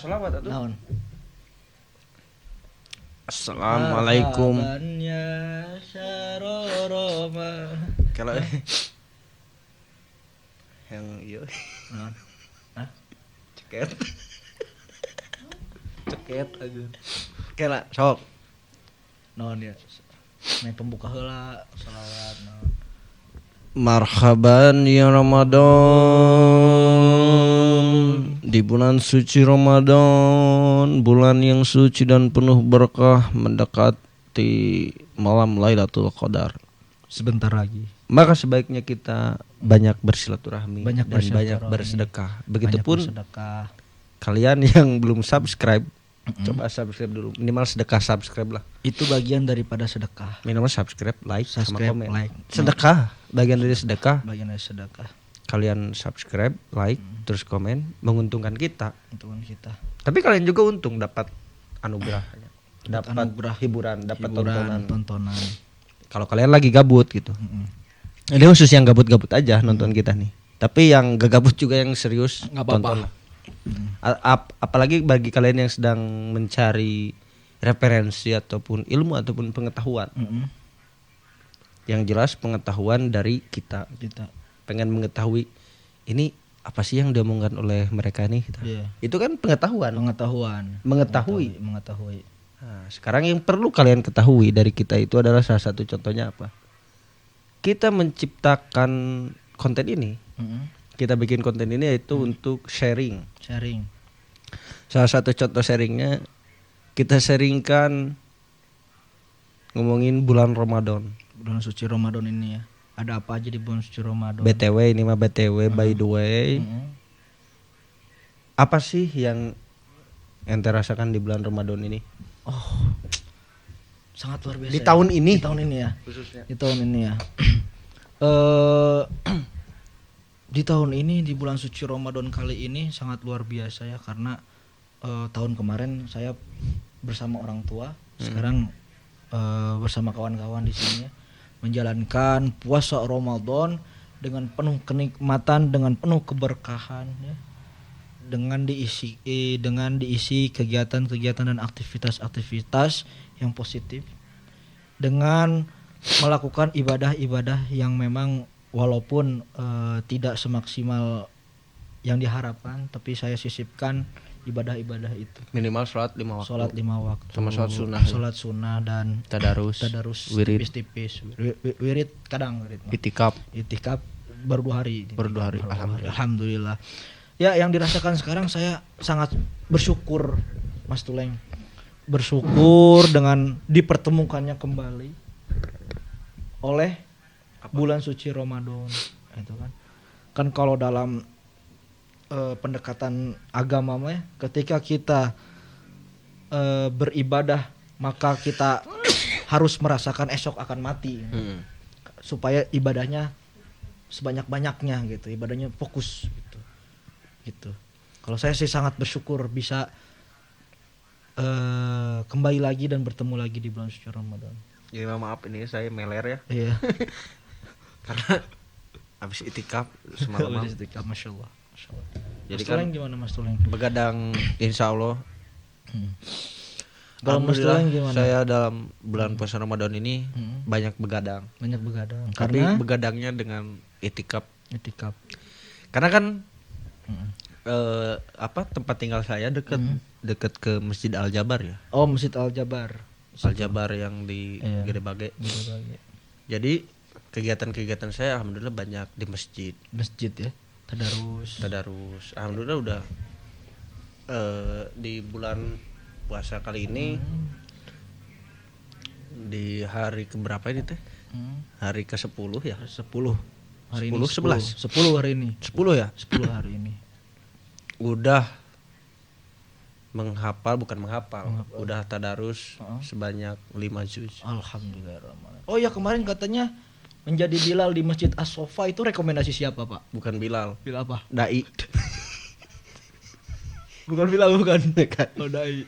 Selawat atuh. Naon? Assalamualaikum. Marhabannya Syaroroma. Kalau yang iya Naon? Hah? ceket. Ceket aja. Kela sok. Naon ya? Main pembuka heula selawat naon. Marhaban ya Ramadan. Di bulan suci Ramadan, bulan yang suci dan penuh berkah mendekati malam Lailatul Qadar. Sebentar lagi. Maka sebaiknya kita banyak bersilaturahmi Banyak dan banyak bersilaturahmi. bersedekah. Begitupun Banyak bersedekah. kalian yang belum subscribe, coba subscribe dulu. Minimal sedekah subscribe lah. Itu bagian daripada sedekah. Minimal subscribe, like, sama Subscribe, komen. like. Sedekah, bagian dari sedekah. Bagian dari sedekah Kalian subscribe, like, terus komen, menguntungkan kita. untuk kita. Tapi kalian juga untung dapat anugerah, dapat anugerah. hiburan, dapat Hiburan, tontonan. tontonan. Kalau kalian lagi gabut gitu. Ini khusus yang gabut-gabut aja nonton kita nih. Tapi yang gak gabut juga yang serius Nggak apa-apa. tonton lah. Apalagi bagi kalian yang sedang mencari referensi ataupun ilmu ataupun pengetahuan. Yang jelas pengetahuan dari kita. Kita. Pengen mengetahui ini apa sih yang diomongkan oleh mereka nih gitu. Iya. Itu kan pengetahuan. Mengetahui. Mengetahui. Nah, sekarang yang perlu kalian ketahui dari kita itu adalah salah satu contohnya apa? Kita menciptakan konten ini. Kita bikin konten ini yaitu untuk sharing. Sharing. Salah satu contoh sharingnya kita sharingkan ngomongin bulan Ramadan. Bulan suci Ramadan ini ya. Ada apa aja di bulan suci Ramadan? BTW ini mah BTW by the way. Apa sih yang ente rasakan di bulan Ramadan ini? Oh, sangat luar biasa. Di tahun ini? Di tahun ini ya. Khususnya. Di tahun ini ya. Di tahun ini di bulan suci Ramadan kali ini sangat luar biasa ya karena tahun kemarin saya bersama orang tua, sekarang bersama kawan-kawan di sini ya, menjalankan puasa Ramadan dengan penuh kenikmatan, dengan penuh keberkahan ya. Dengan diisi kegiatan-kegiatan dan aktivitas-aktivitas yang positif, dengan melakukan ibadah-ibadah yang memang walaupun tidak semaksimal yang diharapkan, tapi saya sisipkan ibadah-ibadah itu. Minimal sholat 5 waktu. Sholat 5 waktu. Sama sholat sunnah. Sholat sunnah dan Tadarus. Wirid. tipis-tipis. Wirid kadang wirid. Itikaf. Itikaf baru 2 hari. Baru 2 hari. Alhamdulillah. Ya, yang dirasakan sekarang saya sangat bersyukur, Mas Tuleng. Bersyukur dengan dipertemukannya kembali oleh bulan suci Ramadan, itu kan. Kan kalau dalam pendekatan agama mah, ketika kita beribadah, maka kita harus merasakan esok akan mati. Supaya ibadahnya sebanyak-banyaknya gitu, ibadahnya fokus gitu. Kalau saya sih sangat bersyukur bisa kembali lagi dan bertemu lagi di bulan suci Ramadan. Ya maaf ini saya meler ya. Iya. Karena habis itikaf semalam. Masya Allah. Jadi Mas kan Tuleng gimana Mas Tuleng? begadang insya Allah. Kalau Mas Alhamdulillah Tuleng gimana? saya dalam bulan puasa Ramadan ini banyak begadang. Banyak begadang. Tapi Karena begadangnya dengan itikaf. itikaf. Karena kan tempat tinggal saya dekat ke Masjid Al Jabar ya. Oh, Masjid Al Jabar. Al Jabar yang di Iya. Gede Bage. Jadi kegiatan-kegiatan saya alhamdulillah banyak di masjid. Masjid ya. Tadarus. Alhamdulillah udah di bulan puasa kali ini di hari keberapa ini teh? Hari ke-10 ya? 10 hari 10, ini 11. 10 hari ini. 10 ya? 10 hari ini. Udah udah tadarus sebanyak 5 juz. Alhamdulillah. Oh ya, kemarin katanya menjadi Bilal di Masjid As-Sofa itu rekomendasi siapa, Pak? Bukan Bilal, Bilal apa? dai. Bukan Bilal, bukan. Oh, dai.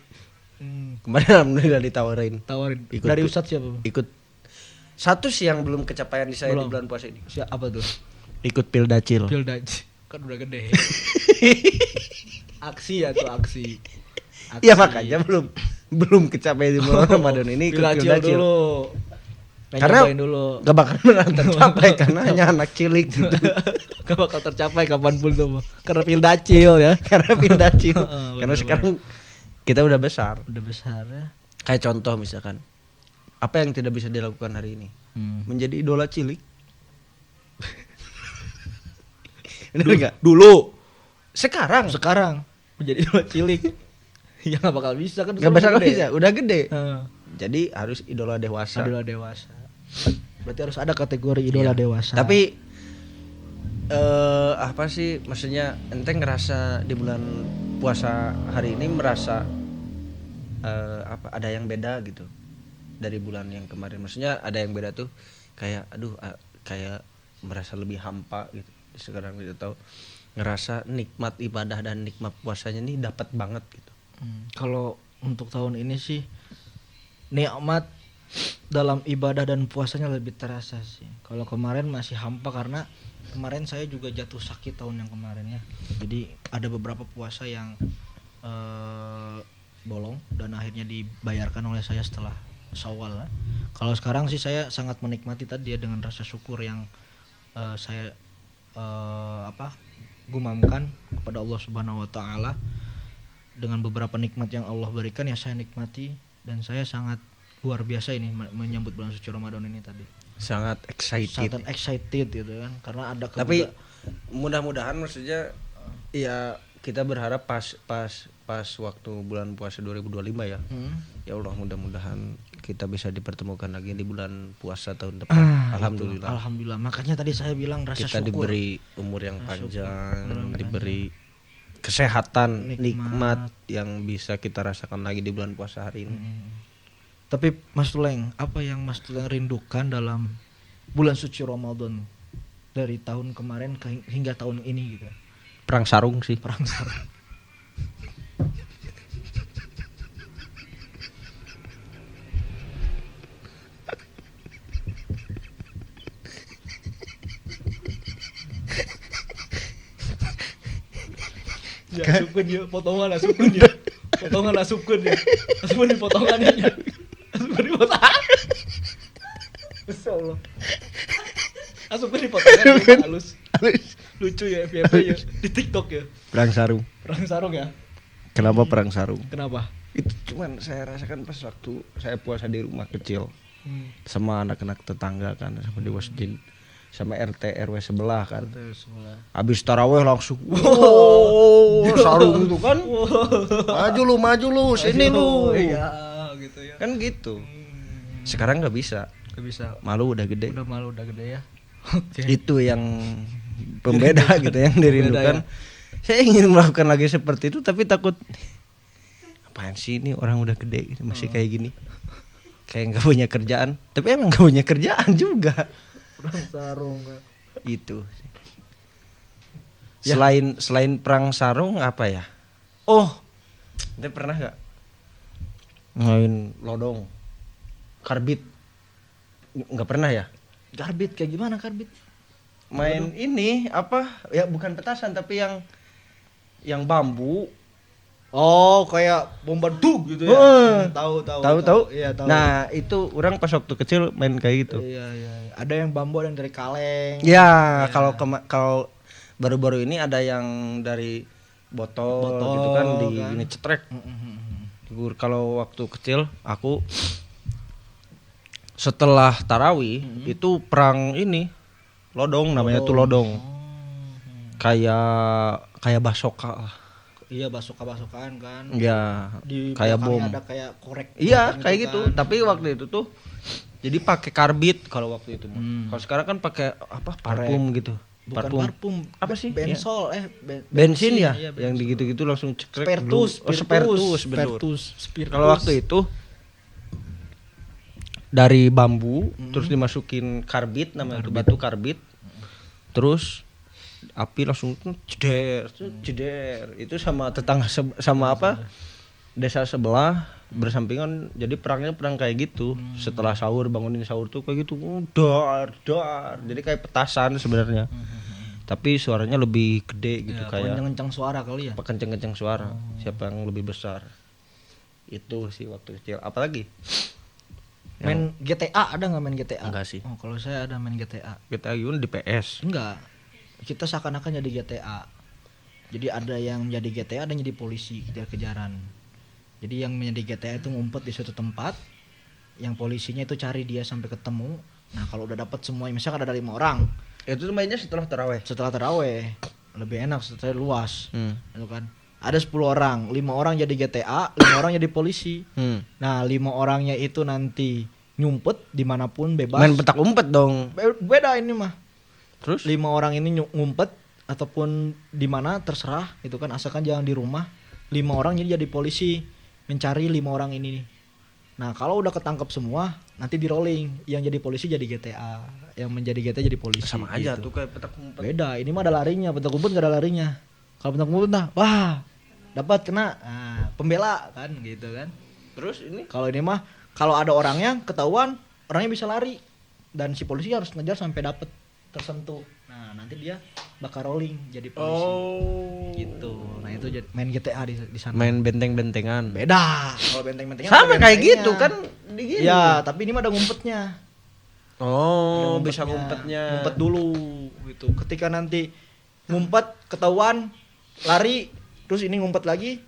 Kemarin alhamdulillah ditawarin. Tawarin. Ikut. Dari Ustadz siapa? Ikut. Satu sih yang belum kecapaian di saya Belum. di bulan puasa ini. Apa tuh? Ikut Pildacil. Pildaj. Kan udah gede. Aksi ya tuh, aksi. Iya makanya belum kecapai di bulan Ramadan ini ikut Pildacil Pildacil. dulu. Karena Nyobain dulu. gak bakal beneran tercapai karena hanya anak cilik gitu. Gak bakal tercapai kapanpun tuh. Karena Pildacil ya. Karena Pildacil. Bener-bener. Karena sekarang kita udah besar. Udah besar ya. Kayak contoh misalkan, apa yang tidak bisa dilakukan hari ini? Menjadi idola cilik. Bener nggak? Dulu. Sekarang Menjadi idola cilik. Ya gak bakal bisa kan. nggak bisa, udah gede. Heeh. Jadi harus idola dewasa. Idola dewasa. Berarti harus ada kategori idola dewasa. Tapi apa sih maksudnya ente ngerasa di bulan puasa hari ini merasa apa ada yang beda gitu dari bulan yang kemarin. Maksudnya ada yang beda tuh kayak aduh kayak merasa lebih hampa gitu. Sekarang kita tahu ngerasa nikmat ibadah dan nikmat puasanya nih dapat banget gitu. Kalau untuk tahun ini sih nikmat dalam ibadah dan puasanya lebih terasa sih. Kalau kemarin masih hampa karena kemarin saya juga jatuh sakit tahun yang kemarin ya. Jadi ada beberapa puasa yang bolong dan akhirnya dibayarkan oleh saya setelah Syawal. Ya. Kalau sekarang sih saya sangat menikmati tadi ya dengan rasa syukur yang saya gumamkan kepada Allah Subhanahu wa taala. Dengan beberapa nikmat yang Allah berikan ya saya nikmati dan saya sangat luar biasa ini menyambut bulan suci Ramadan ini tadi. Sangat excited gitu kan karena ada Tapi mudah-mudahan maksudnya ya kita berharap pas waktu bulan puasa 2025 ya. Ya Allah mudah-mudahan kita bisa dipertemukan lagi di bulan puasa tahun depan. Alhamdulillah. Alhamdulillah. Makanya tadi saya bilang rasa kita syukur. Diberi umur yang panjang, diberi kesehatan, nikmat yang bisa kita rasakan lagi di bulan puasa hari ini. Tapi Mas Tuleng, apa yang Mas Tuleng rindukan dalam bulan suci Ramadan dari tahun kemarin hingga tahun ini gitu? Perang sarung sih. Perang sarung. Ya, sukun ya, potongan lah sukun ya. Potongan lah sukun ya. Sukun dipotongannya ya. Sukun dipotongan. Masyaallah. Sukun dipotongan halus. Lucu ya FYP ya di TikTok ya. Perang sarung. Perang sarung ya. Kenapa perang sarung? Kenapa? Itu cuman saya rasakan pas waktu saya puasa di rumah kecil. Sama anak-anak tetangga kan, sama di masjid. Sama RT RW sebelah kan. Habis tarawih langsung sarung itu kan. Maju lu, sini lu. Iya, gitu ya. Kan gitu. Sekarang enggak bisa. Enggak bisa. Malu udah gede. Malu udah gede ya. Oke. Itu yang pembeda gitu yang dirindukan. Saya ingin melakukan lagi seperti itu tapi takut apaan sih ini orang udah gede masih kayak gini. Kayak enggak punya kerjaan. Tapi emang enggak punya kerjaan juga. Perang sarung Itu ya. Selain perang sarung apa ya? Oh, ente pernah gak main lodong karbit? Nggak pernah ya? Karbit kayak gimana karbit? Main ini apa ya, bukan petasan tapi yang bambu. Oh, kayak bomba dug gitu ya. Tahu. Iya, tahu. Nah, itu orang pas waktu kecil main kayak gitu. Iya. Ada yang bambu, ada yang dari kaleng. Ya, kalau baru-baru ini ada yang dari botol gitu kan ini cetrek. Kalau waktu kecil aku setelah tarawih itu perang ini lodong namanya tuh lodong. Kayak basoka lah. Iya, basoka-basokan kan. Iya, Di kayak bom. ada kayak korek. Iya, kayak gitu. Kan. Tapi waktu itu tuh jadi pakai karbit kalau waktu itu. Kalau sekarang kan pakai apa? Parfum gitu. Bukan parfum. Apa sih? Bensol, bensin ya? Iya, Yang gitu-gitu langsung cekrek. Spiritus, Spiritus. Kalau waktu itu dari bambu terus dimasukin karbit namanya itu batu karbit. Terus api langsung ceder itu sama tetangga sama apa desa sebelah bersampingan, jadi perangnya perang kayak gitu. Setelah sahur, bangunin sahur tuh kayak gitu dar jadi kayak petasan sebenarnya, tapi suaranya lebih gede gitu. Ya, kayak kencang suara kali ya, kencang suara. Siapa yang lebih besar Itu sih waktu kecil. Apalagi? Main GTA, ada nggak main GTA? Enggak sih. Oh, kalau saya ada main GTA. Kita gimana di PS? Enggak. Kita seakan-akan jadi GTA. Jadi ada yang menjadi GTA, ada yang jadi polisi, kejar-kejaran. Jadi yang menjadi GTA itu ngumpet di suatu tempat, yang polisinya itu cari dia sampai ketemu. Nah, kalau udah dapat semua, misalkan ada 5 orang. Itu tuh mainnya setelah taraweh. Setelah taraweh, lebih enak, setelah luas. Itu kan. Ada 10 orang, 5 orang jadi GTA, 5 orang jadi polisi. Nah, 5 orangnya itu nanti nyumpet dimanapun bebas. Main petak umpet dong. Beda ini mah. Terus 5 orang ini ngumpet ataupun di mana terserah, itu kan, asalkan jangan di rumah. 5 orang jadi polisi mencari 5 orang ini. Nah, kalau udah ketangkep semua, nanti di rolling. Yang jadi polisi jadi GTA, yang menjadi GTA jadi polisi. sama aja gitu. tuh kayak petak umpet. Beda, ini mah ada larinya, petak umpet gak ada larinya. Kalau petak umpet nah, wah, dapat kena, nah, pembela kan gitu kan. Terus ini Kalau ini mah kalau ada orangnya ketahuan, orangnya bisa lari dan si polisi harus ngejar sampai dapat tersentuh. Nah, nanti dia bakal rolling jadi polisi. Gitu. Nah, itu main GTA di sana. main benteng-bentengan. Beda. Kalau benteng-bentengan Sama ada kayak bentengnya. gitu kan di gini. Ya, tapi ini mah ada ngumpetnya. Oh, Ada bisa ngumpetnya. Ngumpet dulu gitu. Ketika nanti ngumpet ketahuan lari, terus ini ngumpet lagi.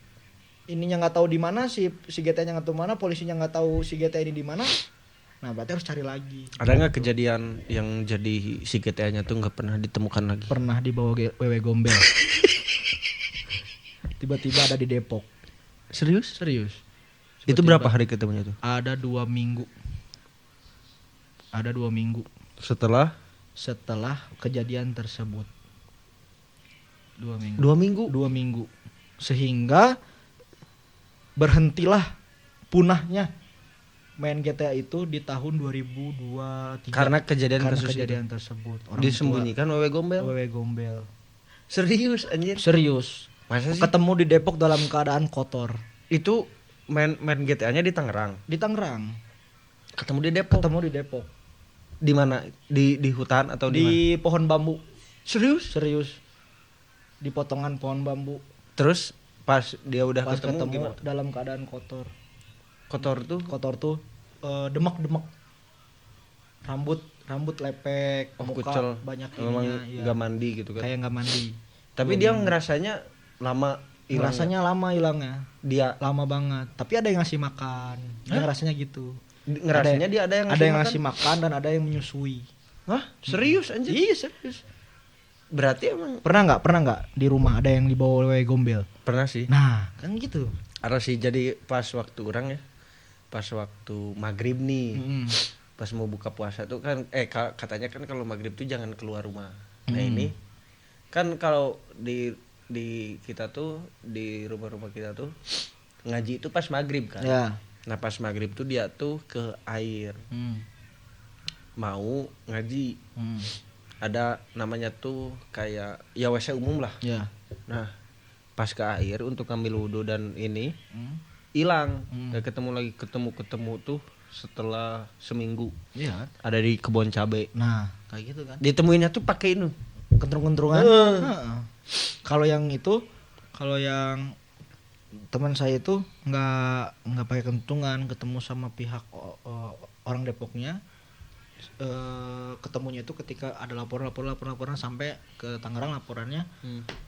Ininya nggak tahu di mana, si GTA-nya nggak tahu mana, polisinya nggak tahu si GTA ini di mana. Nah, berarti harus cari lagi. Ada nggak kejadian yang jadi si GTA-nya tuh nggak pernah ditemukan lagi? Pernah dibawa wewe gombel. Tiba-tiba ada di Depok. Serius? Serius. Itu Tiba-tiba berapa hari ketemunya tuh? Ada 2 minggu. Ada 2 minggu Setelah setelah kejadian tersebut. 2 minggu. 2 minggu. 2 minggu. Sehingga berhentilah punahnya main GTA itu di tahun 2023. Karena kejadian kasus kejadian tersebut. itu disembunyikan wewe gombel. Wewe gombel. Serius anjir. Serius. Masa sih? Ketemu di Depok dalam keadaan kotor. Itu main GTA-nya di Tangerang. Di Tangerang. Ketemu di Depok. Ketemu di Depok. Di mana? Di hutan atau di mana? Di pohon bambu. Serius? Serius. Di potongan pohon bambu. Terus pas dia udah Pas ketemu, ketemu gimana? dalam keadaan kotor. Kotor tuh. Kotor tuh demek-demek. Rambut lepek, Oh, muka kucel. banyak Memang ininya, iya. nggak mandi gitu kan. Kayak nggak mandi. Tapi dia ngerasanya lama hilangnya. Rasanya lama hilangnya. Dia Lama banget. Tapi ada yang ngasih makan. Dia ngerasanya gitu. ngerasanya dia ada yang ada yang makan? ngasih makan dan ada yang menyusui. Hah? Serius anjir? Iya, serius. Berarti emang Pernah nggak di rumah ada yang dibawa wewe gombel? pernah sih. Nah, kan gitu. Ada sih, jadi pas waktu orang ya. Pas waktu maghrib nih. Pas mau buka puasa tuh kan katanya kan kalau maghrib tuh jangan keluar rumah. Nah, ini kan kalau di kita tuh di rumah-rumah kita tuh ngaji itu pas maghrib kan. Ya. Nah, pas maghrib tuh dia tuh ke air mau ngaji. Ada namanya tuh kayak ya WC umum lah. Ya. Nah, pas ke air untuk ambil wudhu dan ini hilang. Gak ketemu lagi, ketemu tuh setelah seminggu. Iya. Ada di kebun cabe. Nah, kayak gitu kan. Ditemuinnya tuh pakai ini. Kentrung-kentrungan. Kalau yang teman saya itu nggak pakai kentungan, ketemu sama pihak orang Depoknya. Ketemunya itu ketika ada laporan sampai ke Tangerang laporannya,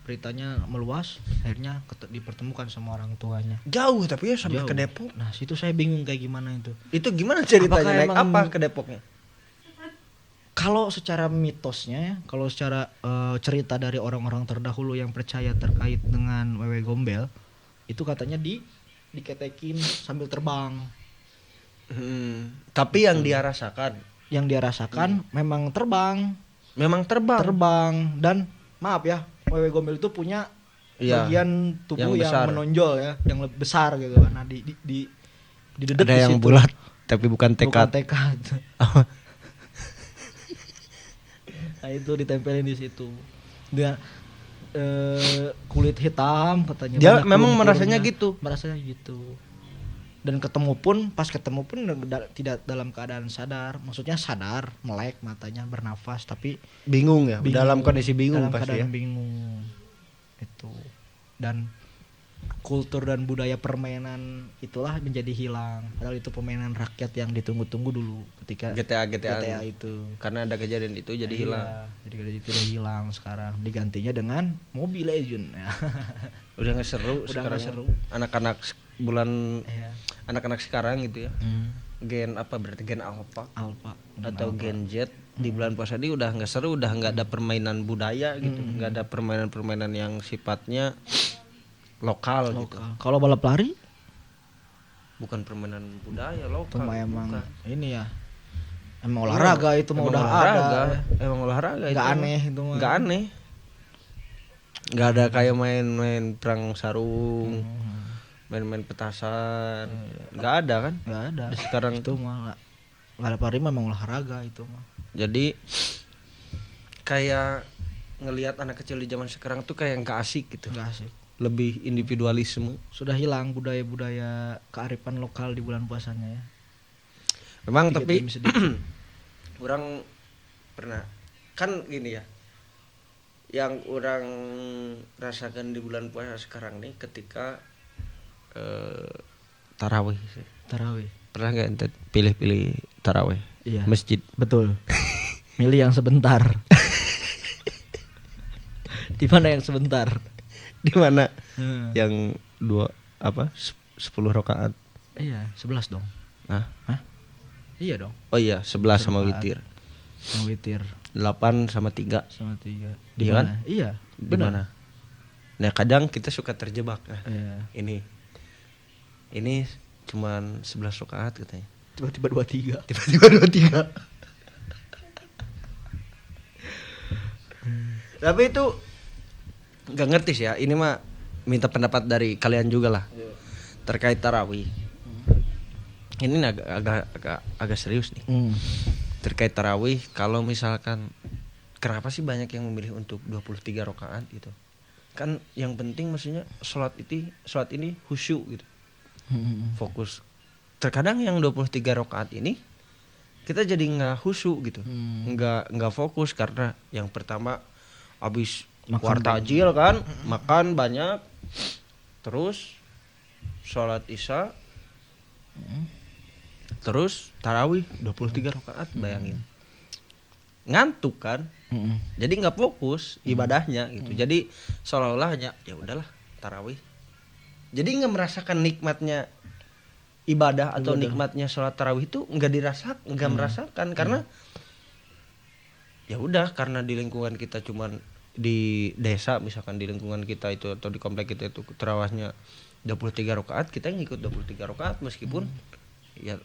beritanya meluas, akhirnya dipertemukan sama orang tuanya. Jauh tapi ya sampai Jauh. ke Depok. Nah, situ saya bingung kayak gimana itu. Itu gimana ceritanya? Apakah Naik emang- apa ke Depoknya? Kalau secara mitosnya ya, kalau secara cerita dari orang-orang terdahulu yang percaya terkait dengan wewe gombel, itu katanya diketekin sambil terbang. Tapi yang dia rasakan Yang dia rasakan memang terbang memang terbang. dan maaf ya, wewe gombel itu punya Iya, bagian tubuh yang yang, besar. menonjol ya, yang lebih besar gitu kan. Nah, didedet Ada di yang situ. bulat tapi bukan Bukan tekad. tekad. Nah, itu ditempelin di situ. Dia kulit hitam katanya. Dia banyak memang lumpurnya. merasanya gitu. Merasanya gitu. Dan pas ketemu pun tidak dalam keadaan sadar. Maksudnya sadar, melek matanya, bernafas, tapi Bingung ya, bingung. dalam kondisi bingung Dalam pasti ya. keadaan bingung. Itu. Dan kultur dan budaya permainan itulah menjadi hilang. Padahal itu permainan rakyat yang ditunggu-tunggu dulu ketika GTA itu. Karena ada kejadian itu jadi hilang. Jadi itu udah hilang sekarang. Digantinya dengan Mobile Legend. Udah nggak seru Udah sekarang. nggak seru. Anak-anak bulan Iya. anak-anak sekarang gitu ya. Gen apa berarti gen alpha atau gen Z di bulan puasa ini udah nggak seru, udah nggak ada permainan budaya gitu, nggak ada permainan-permainan yang sifatnya lokal. Gitu. Kalau balap lari Bukan permainan budaya lokal. itu mah emang bukan. ini ya. Emang olahraga itu mah Emang udah olahraga, ada. emang olahraga itu. Nggak aneh itu mah. Nggak aneh. Nggak ada kayak main-main perang sarung, main-main petasan. Nggak ada kan? Nggak ada. Sekarang Itu mah balap lari memang olahraga itu mah. Jadi kayak ngelihat anak kecil di zaman sekarang tuh kayak nggak asik gitu. Nggak asik. Lebih individualisme. Sudah hilang budaya-budaya kearifan lokal di bulan puasanya ya. Memang tapi orang pernah kan gini ya. Yang orang rasakan di bulan puasa sekarang nih ketika tarawih sih. Tarawih. Pernah nggak ente pilih-pilih tarawih? Iya. Masjid. Betul. Milih yang sebentar. Di mana yang sebentar? Di mana? Yang 10 rakaat. Iya, 11 dong. Hah? Iya dong. Oh iya, 11 sama Rakaat. witir. Yang witir 8 sama 3. sama 3. Iya kan? Iya. Di Benar. mana? Nah, kadang kita suka terjebak. Nah, Iya. ini cuman 11 rakaat katanya. Tiba-tiba 23. Tiba-tiba 23. Tapi itu nggak ngerti sih ya. Ini mah minta pendapat dari kalian juga lah terkait tarawih. Ini agak serius nih. Terkait tarawih, kalau misalkan kenapa sih banyak yang memilih untuk 23 rakaat gitu? Kan yang penting maksudnya sholat ini khusyuk gitu. Fokus. Terkadang yang 23 rakaat ini kita jadi nggak khusyuk gitu. Nggak fokus karena yang pertama habis wartajil kan, makan banyak. Terus sholat isya. Terus tarawih 23 rakaat, bayangin. Ngantuk kan? Jadi nggak fokus ibadahnya gitu. Jadi seolah-olah hanya ya udahlah tarawih. Jadi nggak merasakan nikmatnya ibadah atau nikmatnya sholat tarawih itu nggak merasakan karena ya udah, karena di lingkungan kita cuman di desa misalkan, di lingkungan kita itu atau di komplek kita itu tarawihnya 23 rakaat, kita ngikut 23 rakaat meskipun ya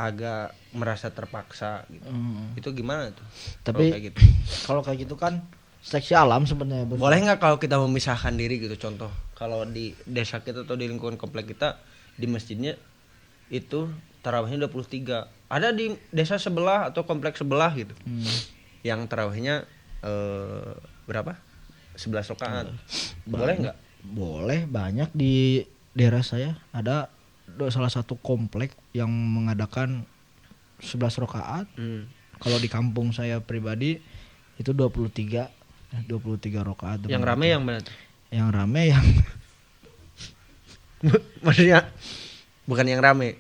agak merasa terpaksa gitu. Itu gimana tuh? Tapi kalau kayak gitu kan seleksi alam sebenarnya. Boleh nggak kalau kita memisahkan diri gitu? Contoh kalau di desa kita atau di lingkungan komplek kita, di masjidnya itu tarawihnya 23. Ada di desa sebelah atau komplek sebelah gitu. Yang tarawihnya berapa? 11 rakaat. Boleh nggak? Boleh, banyak di daerah saya ada salah satu komplek yang mengadakan 11 rakaat. Kalau di kampung saya pribadi itu 23 rakaat. Yang rame yang mana tuh? Yang rame yang maksudnya bukan yang rame,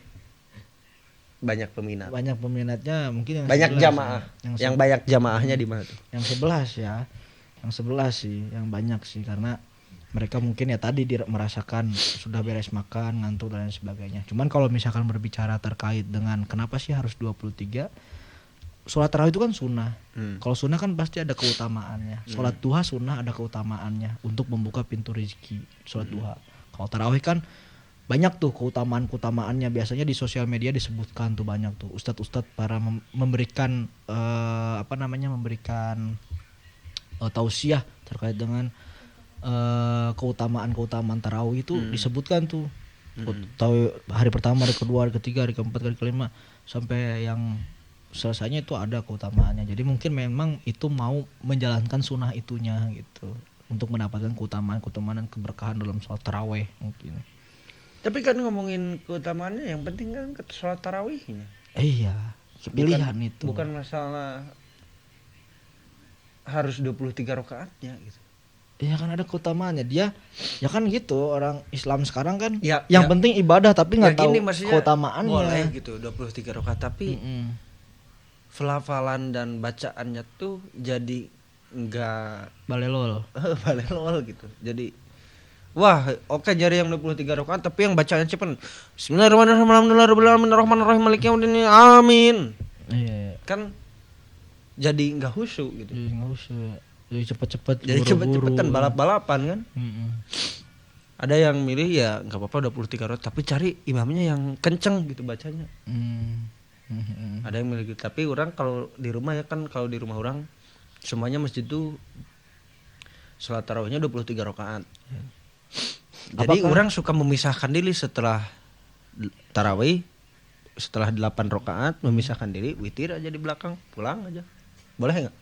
banyak peminat. Banyak peminatnya mungkin yang banyak 11, jamaah. Yang banyak jamaahnya di mana tuh? Yang 11 ya. Yang 11 sih, yang banyak sih karena mereka mungkin ya tadi merasakan sudah beres makan, ngantuk dan lain sebagainya. Cuman kalau misalkan berbicara terkait dengan kenapa sih harus 23, sholat tarawih itu kan sunnah. Kalau sunnah kan pasti ada keutamaannya. Sholat duha sunnah ada keutamaannya untuk membuka pintu rezeki. Sholat duha. Kalau tarawih kan banyak tuh keutamaannya. Biasanya di sosial media disebutkan tuh banyak tuh ustadz para memberikan memberikan tausiah terkait dengan keutamaan tarawih itu disebutkan tuh. Tahu hari pertama, hari kedua, hari ketiga, hari keempat, hari kelima sampai yang selesainya itu ada keutamaannya. Jadi mungkin memang itu mau menjalankan sunnah itunya gitu untuk mendapatkan keutamaan dan keberkahan dalam sholat tarawih mungkin. Tapi kan ngomongin keutamaannya, yang penting kan sholat tarawihnya. Iya, pilihan itu. Bukan masalah harus 23 rakaatnya gitu. Ya kan ada keutamaannya dia. Ya kan gitu orang Islam sekarang kan. Ya, yang ya. penting ibadah tapi nggak tahu gini, maksudnya keutamaannya. boleh gitu 23 rakaat tapi pelafalan dan bacaannya tuh jadi enggak Balelol. balelol gitu. Jadi wah, oke jadi yang 23 rakaat tapi yang bacanya cepet. Bismillahirrahmanirrahim. Alhamdulillahirrahmanirrahim. Maliki yaumiddin. Amin. Iya. Kan jadi enggak khusyuk gitu. Jadi nggak usah. Jadi cepet-cepet. Jadi cepet-cepetan balap-balapan kan. Ada yang milih ya enggak apa-apa 23 rakaat tapi cari imamnya yang kenceng gitu bacanya. Ada yang milih gitu. Tapi orang kalau di rumah ya kan kalau di rumah orang semuanya masjid tuh salat tarawihnya 23 rakaat. Jadi orang suka memisahkan diri setelah tarawih, setelah 8 rakaat memisahkan diri, witir aja di belakang, pulang aja. Boleh nggak?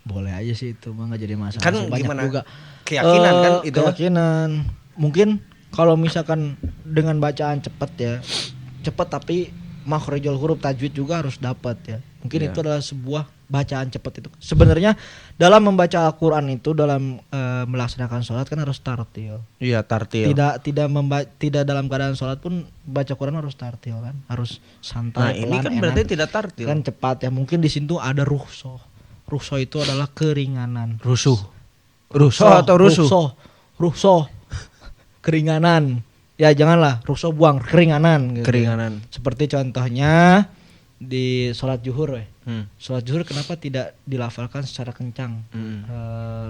Boleh aja sih itu mah nggak jadi masalah. Kan banyak gimana? juga Keyakinan kan itu. Keyakinan. Mungkin kalau misalkan dengan bacaan cepat ya, cepat tapi makhrijul huruf tajwid juga harus dapat ya. Mungkin itu adalah sebuah bacaan cepat itu. Sebenarnya dalam membaca Al-Qur'an itu dalam melaksanakan sholat kan harus tartil. Iya, tartil. Tidak dalam keadaan sholat pun baca Quran harus tartil kan, harus santai. Nah, ini kan berarti tidak tartil. Kan cepat ya. Mungkin di situ ada rukhsah. Rukhsah itu adalah keringanan. Rusuh atau rusuh? Rukhsah. Keringanan. Ya janganlah rukhsah buang keringanan gitu. Keringanan. Seperti contohnya di sholat zuhur sholat zuhur kenapa tidak dilafalkan secara kencang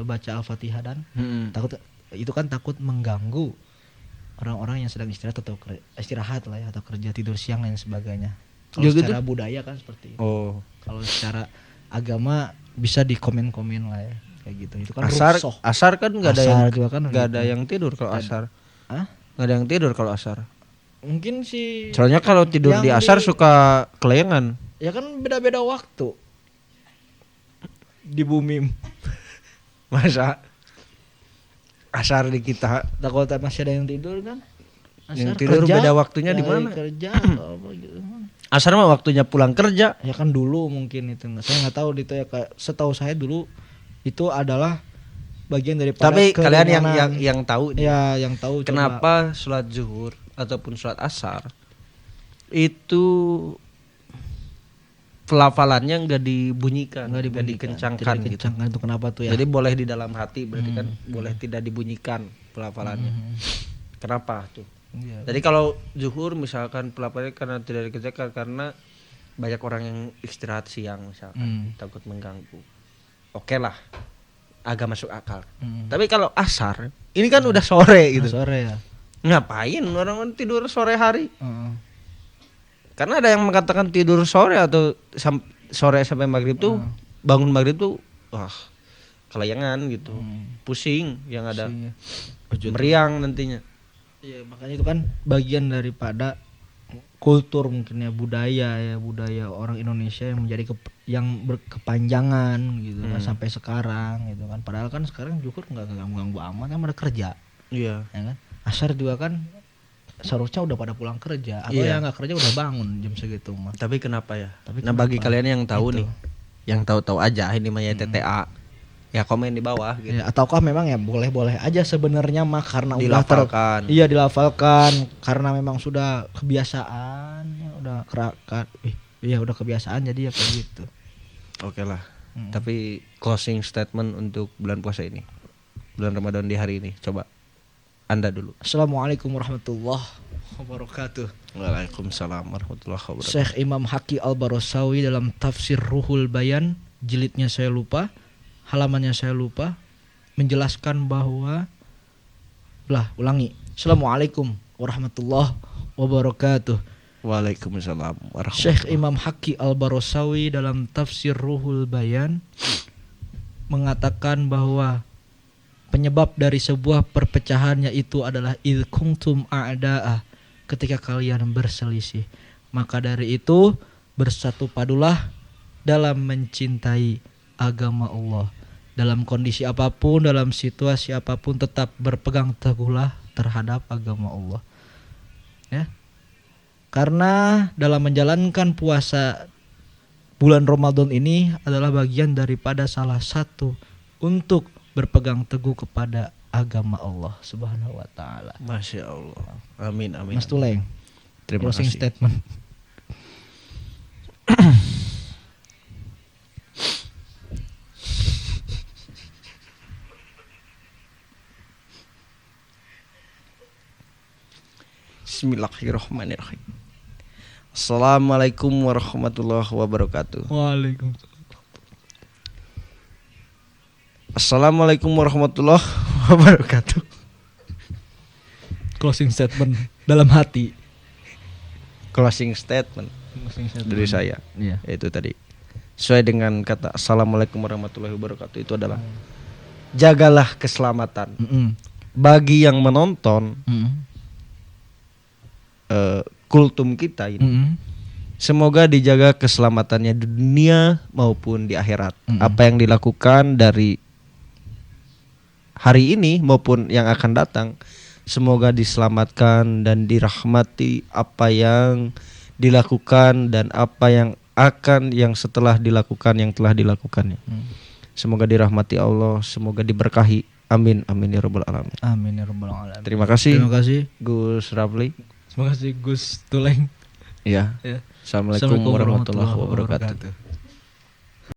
baca Al-Fatihah dan takut itu kan takut mengganggu orang-orang yang sedang istirahat atau istirahat lah ya atau kerja tidur siang dan sebagainya. Kalau secara budaya kan seperti itu. Kalau secara agama bisa dikomen-komen lah ya kayak gitu. Itu kan asar kan nggak ada yang juga kan nggak ada yang tidur kalau asar. Nggak ada yang tidur kalau asar. Mungkin sih. Soalnya kalau tidur di asar suka kelayangan. Ya kan beda-beda waktu di bumi. Masa asar di kita takut masih ada yang tidur kan? Asar yang tidur kerja, beda waktunya di mana? Kerja apa gitu. Asar mah waktunya pulang kerja. Ya kan dulu mungkin itu. Saya nggak tahu itu ya. Setahu saya dulu itu adalah bagian daripada. Tapi kalian yang tahu. Ya yang tahu. Kenapa sholat zuhur ataupun sholat asar itu pelafalannya nggak dibunyikan, nggak dikencangkan gitu. Itu kenapa tuh ya? Jadi boleh di dalam hati, berarti kan boleh tidak dibunyikan pelafalannya. Kenapa tuh? Ya. Jadi kalau zuhur misalkan pelafalannya karena tidak dikerjakan karena banyak orang yang istirahat siang misalkan takut mengganggu. Oke lah, agak masuk akal. Tapi kalau asar, ini kan udah sore gitu. Sore ya. Ngapain orang tidur sore hari? Karena ada yang mengatakan tidur sore atau sore sampai maghrib tuh bangun maghrib tuh wah kelayangan gitu, pusing yang ada meriang nantinya. Iya makanya itu kan bagian daripada kultur mungkin ya budaya orang Indonesia yang menjadi yang berkepanjangan gitu kan sampai sekarang gitu kan. Padahal kan sekarang zuhur nggak ganggu amat kan pada kerja. Iya. Ya kan. Asar juga kan seharusnya udah pada pulang kerja atau yang nggak kerja udah bangun jam segitu mah. Tapi kenapa ya? Nah bagi kalian yang tahu nih, yang tahu-tahu aja ini mah ya TTA, ya komen di bawah gitu. Ya, ataukah memang ya boleh-boleh aja sebenarnya mah karena dilafalkan. Dilafalkan karena memang sudah kebiasaan, ya udah kerakat. Udah kebiasaan jadi ya kayak gitu. Oke lah. Tapi closing statement untuk bulan puasa ini, bulan Ramadan di hari ini, coba. Anda dulu. Assalamualaikum warahmatullahi wabarakatuh. Waalaikumsalam warahmatullahi wabarakatuh. Syekh Imam Haqqi Al-Barasawi dalam tafsir Ruhul Bayan, jilidnya saya lupa, halamannya saya lupa, menjelaskan bahwa ulangi. Assalamualaikum warahmatullahi wabarakatuh. Waalaikumsalam warahmatullahi. Syekh Imam Haqqi Al-Barasawi dalam tafsir Ruhul Bayan mengatakan bahwa penyebab dari sebuah perpecahan yaitu adalah idh kuntum a'da'ah, ketika kalian berselisih. Maka dari itu bersatu padulah dalam mencintai agama Allah. Dalam kondisi apapun, dalam situasi apapun tetap berpegang teguhlah terhadap agama Allah. Ya. Karena dalam menjalankan puasa bulan Ramadan ini adalah bagian daripada salah satu untuk berpegang teguh kepada agama Allah Subhanahu wa taala. Masya Allah. Amin amin. Mas Tuleng, Terima closing kasih. statement. Bismillahirrahmanirrahim. Assalamualaikum warahmatullahi wabarakatuh. Waalaikumsalam. Assalamualaikum warahmatullahi wabarakatuh. Closing statement dalam hati. Closing statement dari saya. Iya. Itu tadi. Sesuai dengan kata Assalamualaikum warahmatullahi wabarakatuh itu adalah jagalah keselamatan bagi yang menonton kultum kita ini. Semoga dijaga keselamatannya di dunia maupun di akhirat. Apa yang dilakukan dari hari ini maupun yang akan datang, semoga diselamatkan dan dirahmati apa yang dilakukan dan apa yang akan yang setelah dilakukan yang telah dilakukannya. Semoga dirahmati Allah, semoga diberkahi. Amin amin ya rabbal alamin. Amin ya rabbal alamin. Terima kasih. Terima kasih Gus Rafli. Terima kasih Gus Tuleng. Ya. Ya. Assalamualaikum warahmatullahi wabarakatuh.